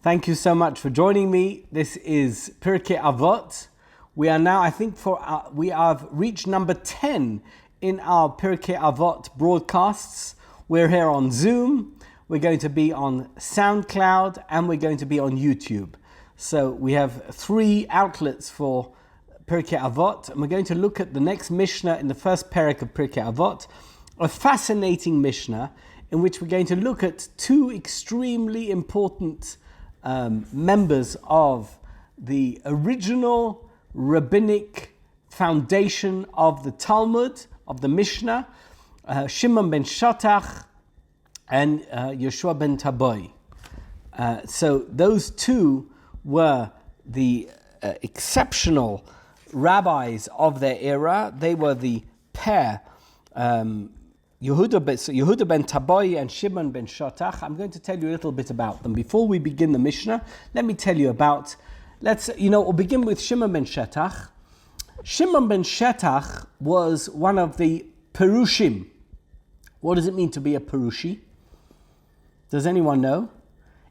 Thank you so much for joining me. This is Pirkei Avot. We are now, we have reached number 10 in our Pirkei Avot broadcasts. We're here on Zoom, we're going to be on SoundCloud, and we're going to be on YouTube. So we have 3 outlets for Pirkei Avot, and we're going to look at the next Mishnah in the first parak of Pirkei Avot, a fascinating Mishnah in which we're going to look at 2 extremely important members of the original rabbinic foundation of the Talmud, of the Mishnah, Simeon ben Shetach and Yeshua ben Tabai. So those 2 were the exceptional rabbis of their era. They were the pair, Yehuda ben Tabai and Simeon ben Shetach. I'm going to tell you a little bit about them. Before we begin the Mishnah, let me tell you about, we'll begin with Simeon ben Shetach. Simeon ben Shetach was one of the Perushim. What does it mean to be a Perushi? Does anyone know?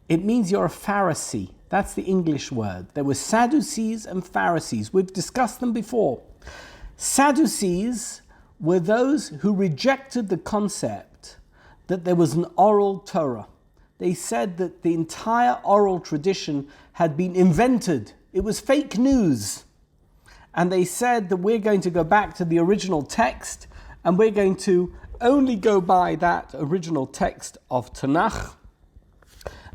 It means you're a Pharisee. That's the English word. There were Sadducees and Pharisees. We've discussed them before. Sadducees were those who rejected the concept that there was an oral Torah. They said that the entire oral tradition had been invented. It was fake news. And they said that we're going to go back to the original text and we're going to only go by that original text of Tanakh.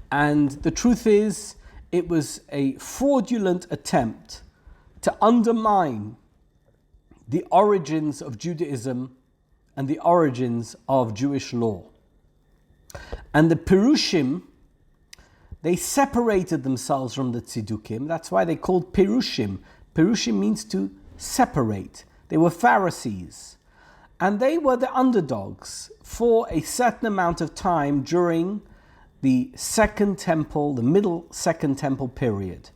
And the truth is, it was a fraudulent attempt to undermine the origins of Judaism and the origins of Jewish law. And the Perushim, they separated themselves from the Tzedukim. That's why they called Perushim. Perushim means to separate. They were Pharisees. And they were the underdogs for a certain amount of time during the Second Temple, the middle Second Temple period.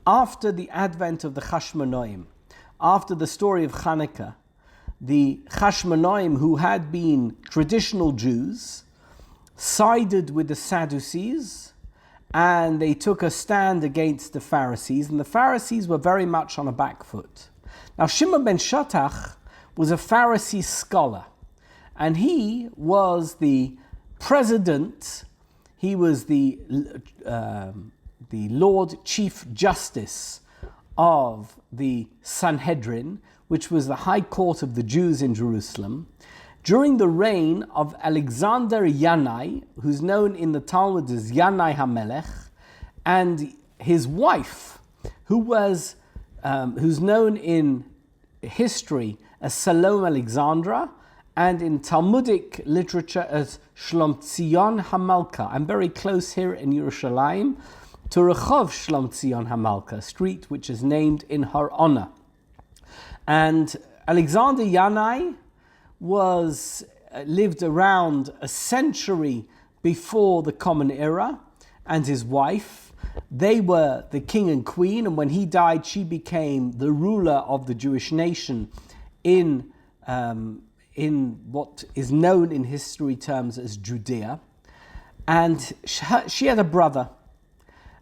After the advent of the Chashmonaim, after the story of Hanukkah, the Chashmonaim, who had been traditional Jews, sided with the Sadducees, and they took a stand against the Pharisees, and the Pharisees were very much on a back foot. Now, Simeon ben Shetach was a Pharisee scholar, and he was the president, he was the Lord Chief Justice of the Sanhedrin, which was the high court of the Jews in Jerusalem, during the reign of Alexander Yanai, who's known in the Talmud as Yanai HaMelech, and his wife, who's known in history as Salome Alexandra, and in Talmudic literature as Shlomtzion HaMalka. I'm very close here in Yerushalayim to Rehov Shlomtzion HaMalka, street which is named in her honor. And Alexander Yanai lived around a century before the Common Era, and his wife, they were the king and queen, and when he died, she became the ruler of the Jewish nation in what is known in history terms as Judea. And she had a brother,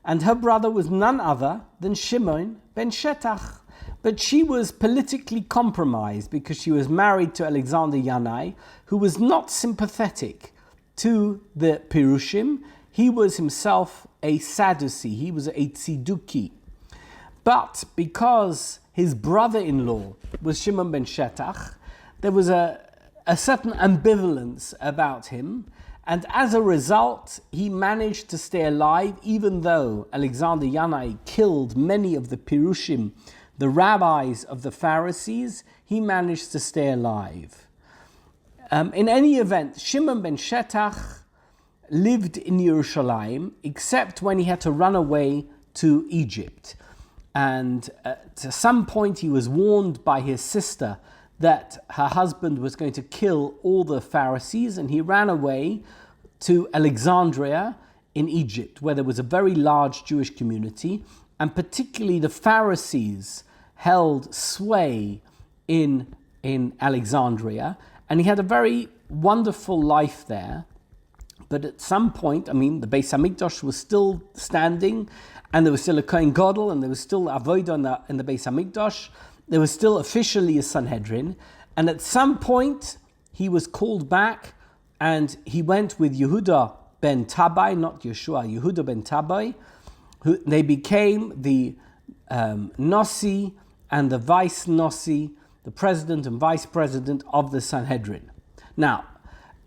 and her brother was none other than Simeon ben Shetach. But she was politically compromised because she was married to Alexander Yanai, who was not sympathetic to the Perushim. He was himself a Sadducee, he was a Tzeduki. But because his brother-in-law was Simeon ben Shetach, there was a certain ambivalence about him, and as a result, he managed to stay alive, even though Alexander Yanai killed many of the Perushim, the rabbis of the Pharisees. He managed to stay alive. In any event, Simeon ben Shetach lived in Yerushalayim, except when he had to run away to Egypt. And at some point he was warned by his sister that her husband was going to kill all the Pharisees, and he ran away to Alexandria in Egypt, where there was a very large Jewish community, and particularly the Pharisees held sway in Alexandria, and he had a very wonderful life there. But at some point, the Beis Hamikdash was still standing, and there was still a Kohen Gadol, and there was still Avodah in the Beis Hamikdash. There was still officially a Sanhedrin. And at some point, he was called back, and he went with Yehuda ben Tabai, not Yeshua, Yehuda ben Tabai, who they became the Nasi and the Vice Nasi, the president and vice president of the Sanhedrin. Now,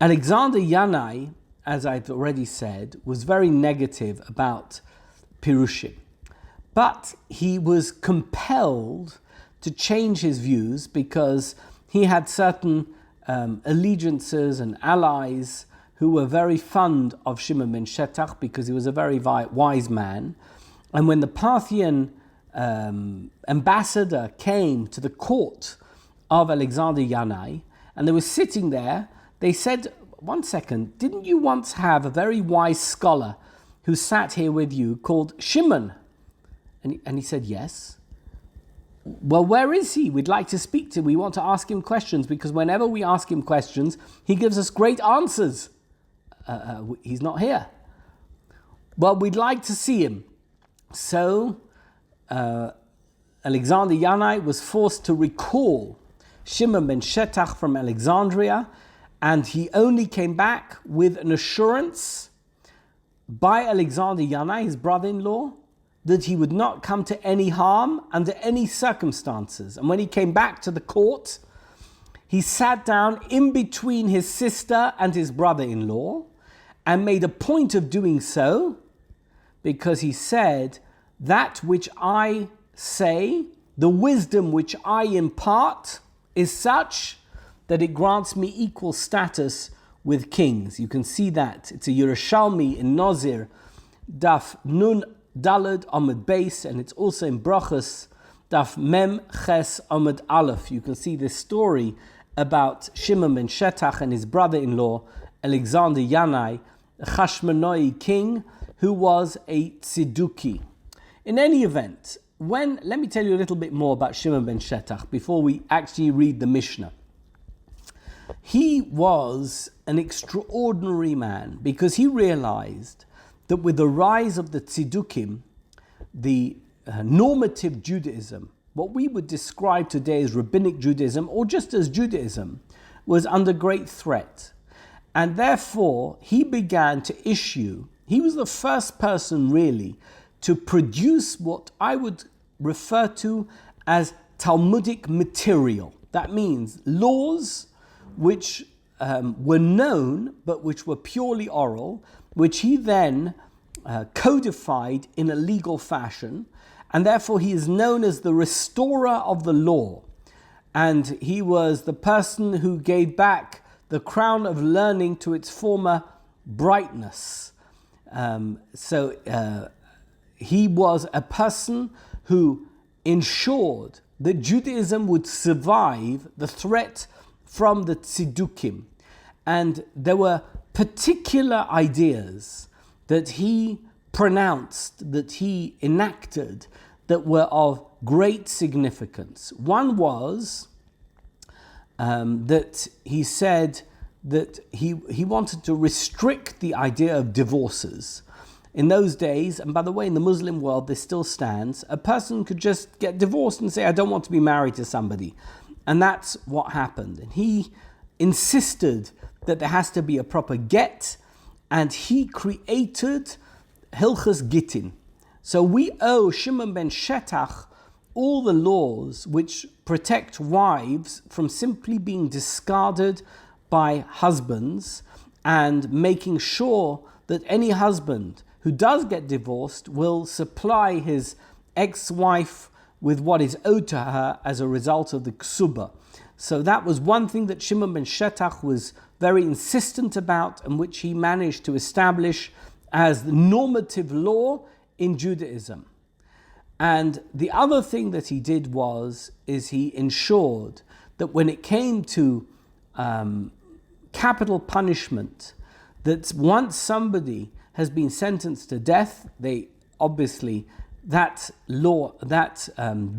Alexander Yanai, as I've already said, was very negative about Pirushim. But he was compelled to change his views because he had certain allegiances and allies who were very fond of Shimon ben Shetach because he was a very wise man. And when the Parthian ambassador came to the court of Alexander Yanai, and they were sitting there, they said, "1 second, didn't you once have a very wise scholar who sat here with you called Shimon?" And he said, "Yes." "Well, where is he? We'd like to speak to him. We want to ask him questions because whenever we ask him questions, he gives us great answers." He's not here. "Well, we'd like to see him." So Alexander Yanai was forced to recall Shimon ben Shetach from Alexandria, and he only came back with an assurance by Alexander Yanai, his brother-in-law, that he would not come to any harm under any circumstances. And when he came back to the court, he sat down in between his sister and his brother-in-law and made a point of doing so because he said, "That which I say, the wisdom which I impart is such that it grants me equal status with kings." You can see that. It's a Yerushalmi in Nazir, Daf Nun Dalad Amud Beis, and it's also in Brachos, Daf Mem Ches Amud Aleph. You can see this story about Shimon ben Shetach and his brother-in-law, Alexander Yanai, the Chashmonai king, who was a Tzidduki. In any event, let me tell you a little bit more about Shimon ben Shetach before we actually read the Mishnah. He was an extraordinary man because he realized that with the rise of the Tziddukim, the normative Judaism, what we would describe today as rabbinic Judaism or just as Judaism, was under great threat. And therefore, he began to issue, he was the first person really to produce what I would refer to as Talmudic material. That means laws which were known but which were purely oral, which he then codified in a legal fashion, and therefore he is known as the restorer of the law. And he was the person who gave back the crown of learning to its former brightness. He was a person who ensured that Judaism would survive the threat from the Tziddukim. And there were particular ideas that he pronounced, that he enacted, that were of great significance. One was that he said that he wanted to restrict the idea of divorces. In those days, and by the way, in the Muslim world, this still stands, a person could just get divorced and say, "I don't want to be married to somebody." And that's what happened. And he insisted that there has to be a proper get, and he created Hilchas Gittin. So we owe Shimon ben Shetach all the laws which protect wives from simply being discarded by husbands, and making sure that any husband who does get divorced will supply his ex-wife with what is owed to her as a result of the ksuba. So that was one thing that Shimon ben Shetach was very insistent about, and which he managed to establish as the normative law in Judaism. And the other thing that he did is he ensured that when it came to capital punishment, that once somebody has been sentenced to death, that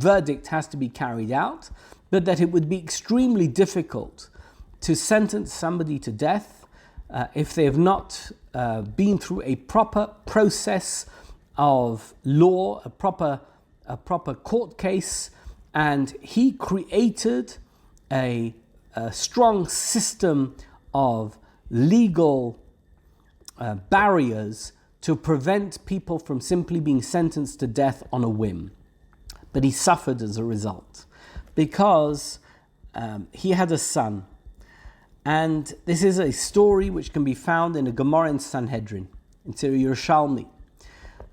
verdict has to be carried out, but that it would be extremely difficult to sentence somebody to death if they have not been through a proper process of law, a proper court case, and he created a strong system of legal barriers to prevent people from simply being sentenced to death on a whim. But he suffered as a result because he had a son. And this is a story which can be found in a Gemara in Sanhedrin, in Yerushalmi,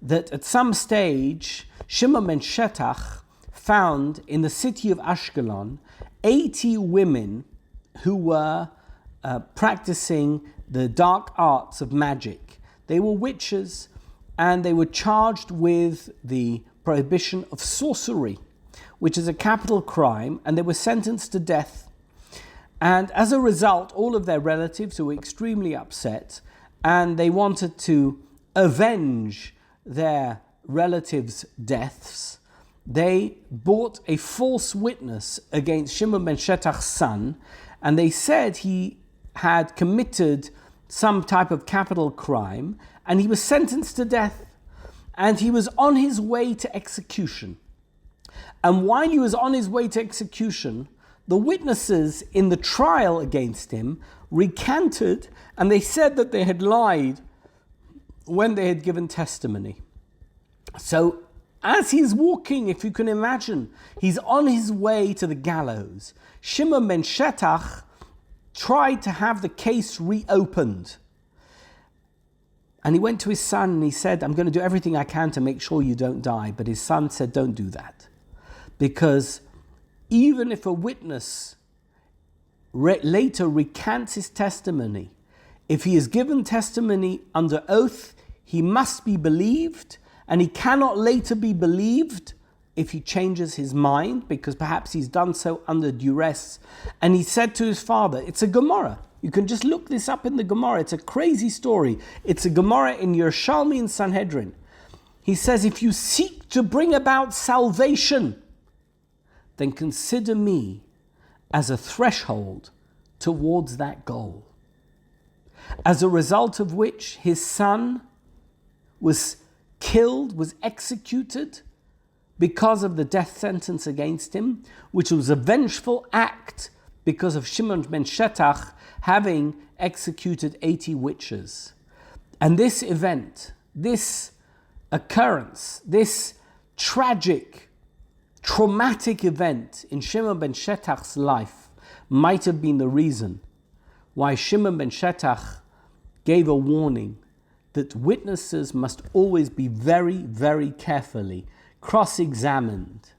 that at some stage, Simeon ben Shetach found in the city of Ashkelon 80 women who were practicing the dark arts of magic. They were witches, and they were charged with the prohibition of sorcery, which is a capital crime, and they were sentenced to death. And as a result, all of their relatives who were extremely upset, and they wanted to avenge their relatives' deaths, they brought a false witness against Simeon ben Shetach's son, and they said he had committed some type of capital crime, and he was sentenced to death, and he was on his way to execution. And while he was on his way to execution, the witnesses in the trial against him recanted, and they said that they had lied when they had given testimony. So as he's walking, if you can imagine, he's on his way to the gallows. Simeon ben Shetach tried to have the case reopened. And he went to his son and he said, I'm going to do everything I can to make sure you don't die. But his son said, don't do that. Because even if a witness later recants his testimony, if he is given testimony under oath, he must be believed, and he cannot later be believed if he changes his mind, because perhaps he's done so under duress. And he said to his father, it's a Gemara. You can just look this up in the Gemara. It's a crazy story. It's a Gemara in Yerushalmi in Sanhedrin. He says, if you seek to bring about salvation, then consider me as a threshold towards that goal. As a result of which his son was killed, was executed because of the death sentence against him, which was a vengeful act because of Simeon ben Shetach having executed 80 witches. And this event, this occurrence, this tragic, traumatic event in Simeon ben Shetach's life might have been the reason why Simeon ben Shetach gave a warning that witnesses must always be very, very carefully cross-examined.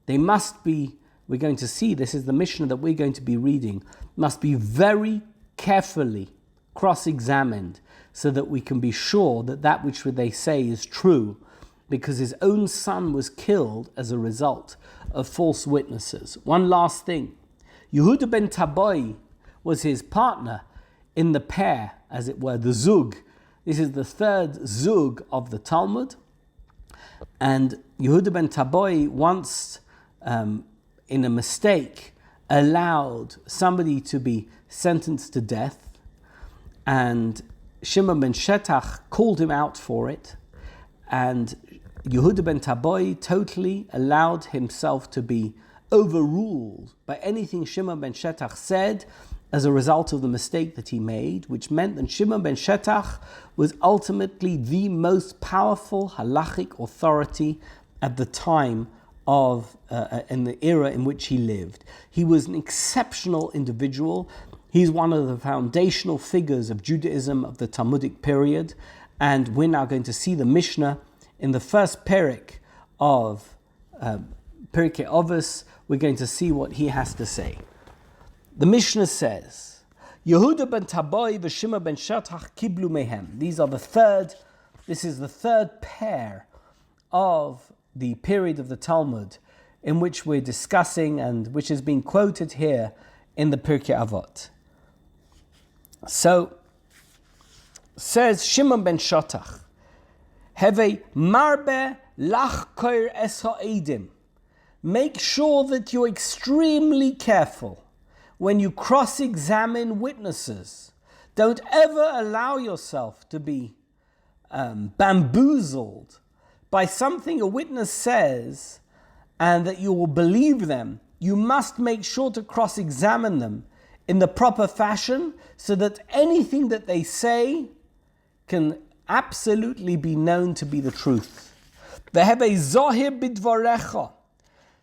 They must be, we're going to see, this is the Mishnah that we're going to be reading, must be very carefully cross-examined so that we can be sure that that which they say is true, because his own son was killed as a result of false witnesses. One last thing. Yehuda ben Tabai was his partner in the pair, as it were, the zug. This is the third zug of the Talmud. And Yehuda ben Tabai once, in a mistake, allowed somebody to be sentenced to death, and Simeon ben Shetach called him out for it, and Yehuda ben Tabai totally allowed himself to be overruled by anything Simeon ben Shetach said as a result of the mistake that he made, which meant that Simeon ben Shetach was ultimately the most powerful halachic authority at the time of, in the era in which he lived. He was an exceptional individual. He's one of the foundational figures of Judaism of the Talmudic period, and we're now going to see the Mishnah in the first Perek of Pirkei Avot. We're going to see what he has to say. The Mishnah says, Yehuda ben Tabai v'Shimon ben Shetach kiblu mehem. This is the third pair of the period of the Talmud in which we're discussing and which is being quoted here in the Pirkei Avot. So, says Shimon ben Shetach, Heve marbe lachkoir es ha'edim. Make sure that you're extremely careful when you cross-examine witnesses. Don't ever allow yourself to be bamboozled by something a witness says and that you will believe them. You must make sure to cross-examine them in the proper fashion so that anything that they say can absolutely be known to be the truth. Veheve zohir bidvarecha,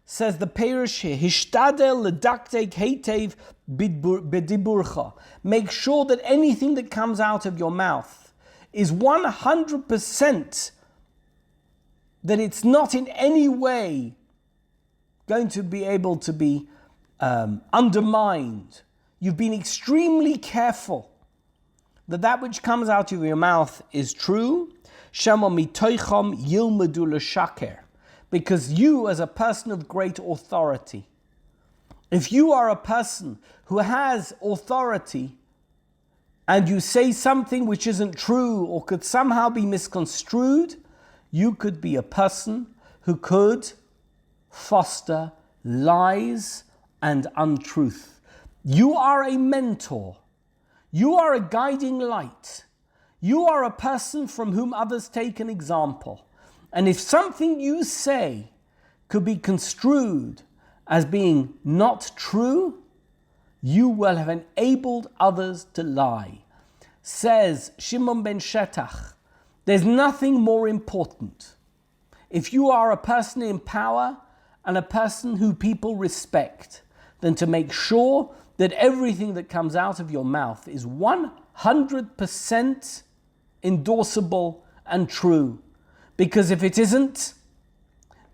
says the Parish here, Hishtadel ledaktek heitev bediburcha. Make sure that anything that comes out of your mouth is 100% that it's not in any way going to be able to be undermined. You've been extremely careful that which comes out of your mouth is true. Shema mitoicham yilmedu l'shaker. Because you, as a person of great authority, if you are a person who has authority and you say something which isn't true or could somehow be misconstrued, you could be a person who could foster lies and untruth. You are a mentor. You are a guiding light. You are a person from whom others take an example. And if something you say could be construed as being not true, you will have enabled others to lie. Says Simeon ben Shetach, there's nothing more important. If you are a person in power and a person who people respect, than to make sure that everything that comes out of your mouth is 100% endorsable and true. Because if it isn't,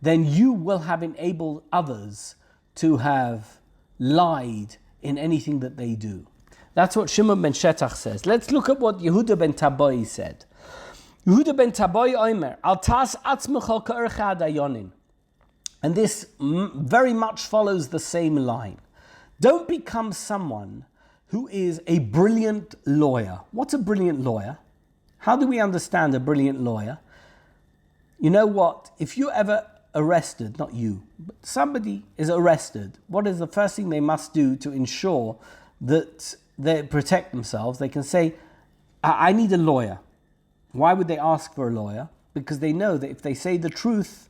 then you will have enabled others to have lied in anything that they do. That's what Simeon ben Shetach says. Let's look at what Yehuda ben Tabai said. Yehuda ben Tabai omer, al tas atzmecha ka'ercha hadayonin. And this very much follows the same line. Don't become someone who is a brilliant lawyer. What's a brilliant lawyer? How do we understand a brilliant lawyer? You know what? If you're ever arrested, not you, but somebody is arrested, what is the first thing they must do to ensure that they protect themselves? They can say, I need a lawyer. Why would they ask for a lawyer? Because they know that if they say the truth,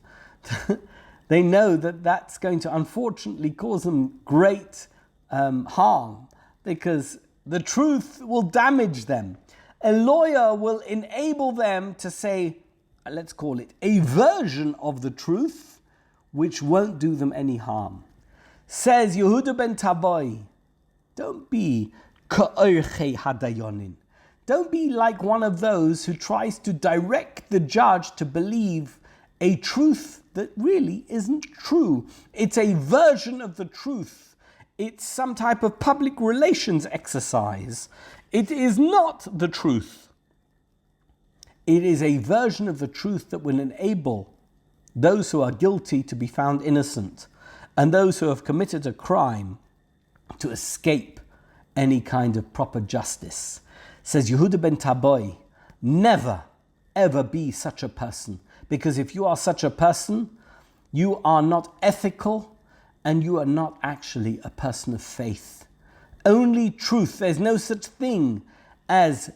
they know that that's going to unfortunately cause them great harm, because the truth will damage them. A lawyer will enable them to say, let's call it a version of the truth, which won't do them any harm. Says Yehuda ben Tabai, don't be ka'orchei hadayonin. Don't be like one of those who tries to direct the judge to believe a truth that really isn't true. It's a version of the truth. It's some type of public relations exercise. It is not the truth. It is a version of the truth that will enable those who are guilty to be found innocent and those who have committed a crime to escape any kind of proper justice. Says Yehuda ben Tabai, never ever be such a person, because if you are such a person, you are not ethical and you are not actually a person of faith. Only truth. There's no such thing as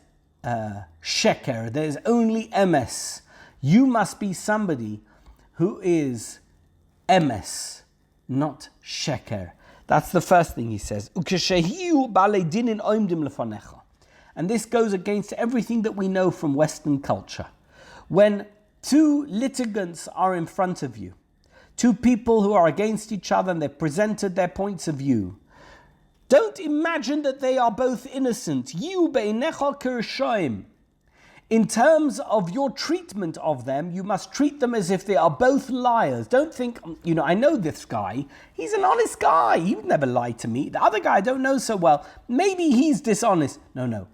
sheker. There's only emes. You must be somebody who is emes, not sheker. That's the first thing he says. And this goes against everything that we know from Western culture. When two litigants are in front of you, two people who are against each other and they've presented their points of view, don't imagine that they are both innocent. You beinecha kirshoim. In terms of your treatment of them, you must treat them as if they are both liars. Don't think, I know this guy. He's an honest guy. He would never lie to me. The other guy I don't know so well. Maybe he's dishonest. No.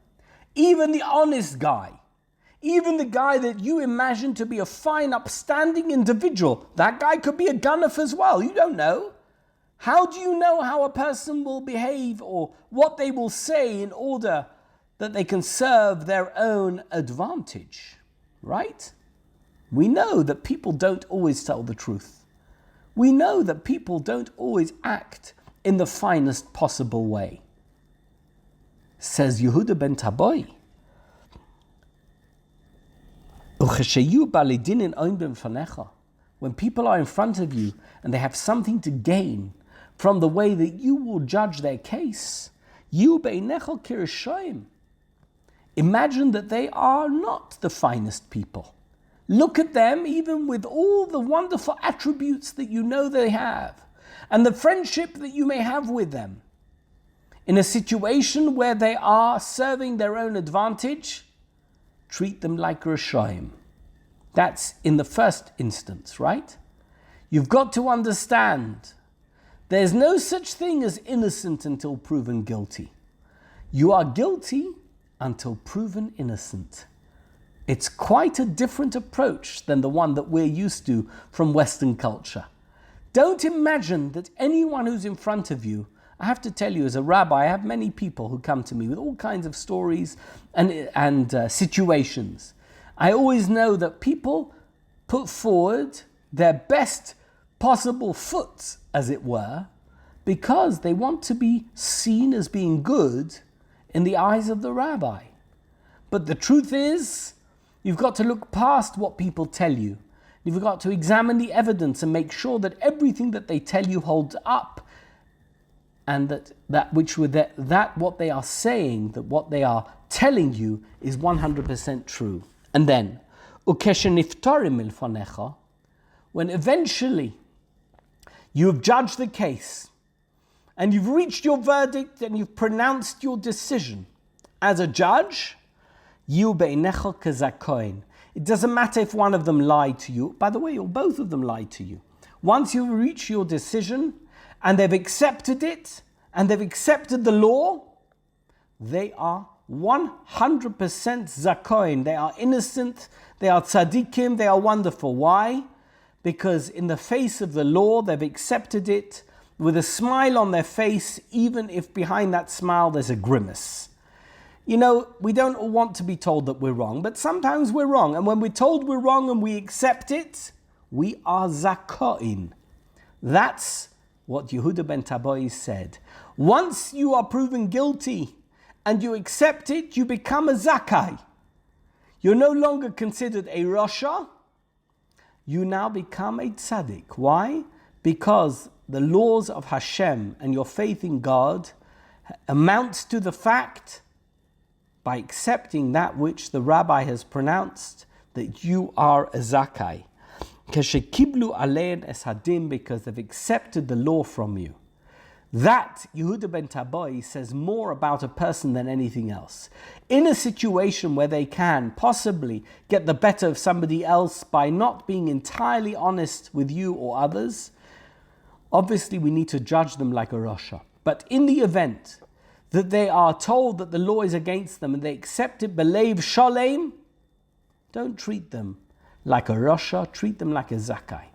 Even the honest guy, even the guy that you imagine to be a fine, upstanding individual, that guy could be a gunnoff as well. You don't know. How do you know how a person will behave or what they will say in order that they can serve their own advantage, right? We know that people don't always tell the truth. We know that people don't always act in the finest possible way. Says Yehuda ben Tabai, when people are in front of you and they have something to gain from the way that you will judge their case, imagine that they are not the finest people. Look at them, even with all the wonderful attributes that you know they have, and the friendship that you may have with them. In a situation where they are serving their own advantage, treat them like Rishoim. That's in the first instance, right? You've got to understand, there's no such thing as innocent until proven guilty. You are guilty until proven innocent. It's quite a different approach than the one that we're used to from Western culture. Don't imagine that anyone who's in front of you, I have to tell you, as a rabbi, I have many people who come to me with all kinds of stories and situations. I always know that people put forward their best possible foot, as it were, because they want to be seen as being good in the eyes of the rabbi. But the truth is, you've got to look past what people tell you. You've got to examine the evidence and make sure that everything that they tell you holds up, and that what they are saying, that what they are telling you is 100% true. And then, when eventually you have judged the case and you've reached your verdict and you've pronounced your decision as a judge, it doesn't matter if one of them lied to you. By the way, or both of them lied to you. Once you reach your decision and they've accepted it and they've accepted the law, they are 100% zakoin. They are innocent, they are tzaddikim, they are wonderful. Why? Because in the face of the law, they've accepted it with a smile on their face, even if behind that smile there's a grimace. You know, we don't want to be told that we're wrong, but sometimes we're wrong. And when we're told we're wrong and we accept it, we are zakoin. That's what Yehuda ben Tabai said. Once you are proven guilty and you accept it, you become a zakai. You're no longer considered a rasha. You now become a tzaddik. Why? Because the laws of Hashem and your faith in God amounts to the fact, by accepting that which the rabbi has pronounced, that you are a zakai. Because they've accepted the law from you. That, Yehuda ben Tabai says more about a person than anything else. In a situation where they can possibly get the better of somebody else by not being entirely honest with you or others, obviously we need to judge them like a rasha. But in the event that they are told that the law is against them and they accept it, belev shalem, don't treat them like a rasha, treat them like a zakai.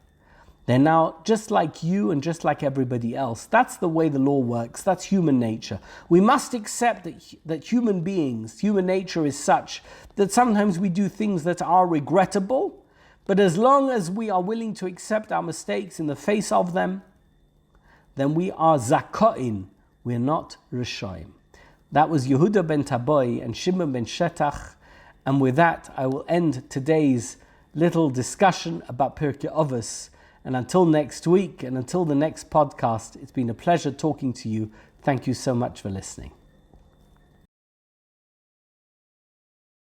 They're now just like you and just like everybody else. That's the way the law works. That's human nature. We must accept that human beings, human nature is such that sometimes we do things that are regrettable, but as long as we are willing to accept our mistakes in the face of them, then we are zakoin. We're not rishoim. That was Yehuda ben Tabai and Simeon ben Shetach. And with that, I will end today's little discussion about Pirkei Avot. And until next week and until the next podcast, it's been a pleasure talking to you. Thank you so much for listening.